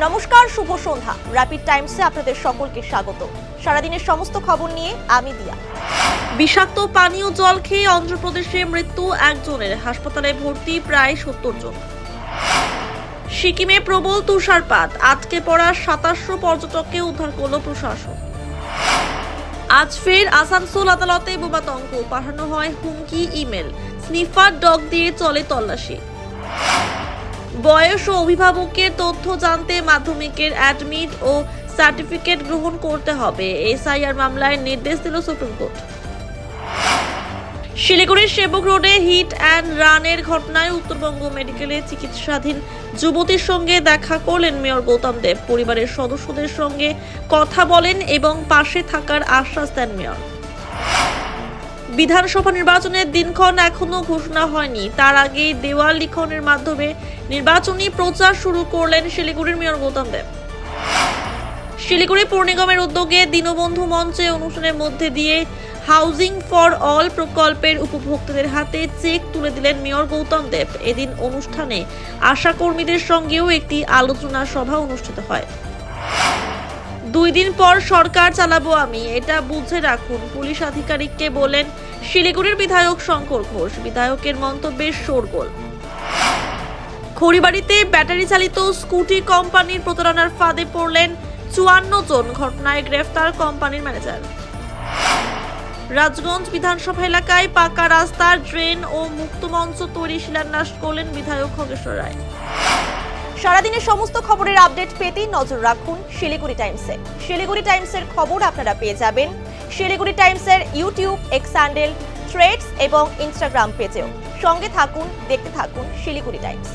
নমস্কার, শুভ সন্ধ্যা। র্যাপিড টাইমসে আপনাদের সকলকে স্বাগত। সারাদিনের সমস্ত খবর নিয়ে আমি দিয়া। বিষাক্ত পানীয় জল খেয়ে অন্ধ্রপ্রদেশে মৃত্যু একজনের, হাসপাতালে ভর্তি প্রায় 70 জন। সিকিমে প্রবল তুষারপাত, আটকে পড়া 2700 পর্যটককে উদ্ধার করল প্রশাসন। আজ ফের আসানসোল আদালতে বোমাতঙ্ক, পাঠানো হয় হুমকি ইমেল, স্নিফার ডগ দিয়ে চলে তল্লাশি। বয়স ও অভিভাবকের তথ্য জানতে মাধ্যমিকের অ্যাডমিট ও সার্টিফিকেট গ্রহণ করতে হবে, এসআইআর মামলায় নির্দেশ দিল সুপ্রিম কোর্ট। শিলিগুড়ির সেবক রোডে হিট অ্যান্ড রানের ঘটনায় উত্তরবঙ্গ মেডিকেলে চিকিৎসাধীন যুবতীর সঙ্গে দেখা করলেন মেয়র গৌতম দেব। পরিবারের সদস্যদের সঙ্গে কথা বলেন এবং পাশে থাকার আশ্বাস দেন মেয়র। বিধানসভা নির্বাচনের দিনক্ষণ এখনো ঘোষণা হয়নি, তার আগেই দেওয়াল লিখনের মাধ্যমে নির্বাচনী প্রচার শুরু করলেন শিলিগুড়ির মেয়র গৌতম দেব। শিলিগুড়ি পৌর নিগমের উদ্যোগে দীনবন্ধু মঞ্চে অনুষ্ঠানের মধ্যে দিয়ে হাউজিং ফর অল প্রকল্পের উপভোক্তাদের হাতে চেক তুলে দিলেন মেয়র গৌতম দেব। এদিন অনুষ্ঠানে আশা কর্মীদের সঙ্গেও একটি আলোচনা সভা অনুষ্ঠিত হয়। 2 দিন পর সরকার চালাবো আমি, এটা বুঝে রাখুন, পুলিশ আধিকারিককে বলেন শিলিগুড়ির বিধায়ক শঙ্কর ঘোষ। বিধায়কের মন্তব্যের শোরগোল। খড়িবাড়িতে ব্যাটারি চালিত স্কুটি কোম্পানির প্রতারণার ফাঁদে পড়লেন 54 জন, ঘটনায় গ্রেফতার কোম্পানির ম্যানেজার। রাজগঞ্জ বিধানসভা এলাকায় পাকা রাস্তা, ড্রেন ও মুক্ত মঞ্চ তৈরি শিলান্যাস করলেন বিধায়ক খগেশ্বর রায়। সারাদিনের সমস্ত খবরের আপডেট পেতে নজর রাখুন শিলিগুড়ি টাইমসে। শিলিগুড়ি টাইমসের খবর আপনারা পেয়ে যাবেন শিলিগুড়ি টাইমসের ইউটিউব, এক্স হ্যান্ডেল, থ্রেডস এবং ইনস্টাগ্রাম পেজেও। সঙ্গে থাকুন, দেখতে থাকুন শিলিগুড়ি টাইমস।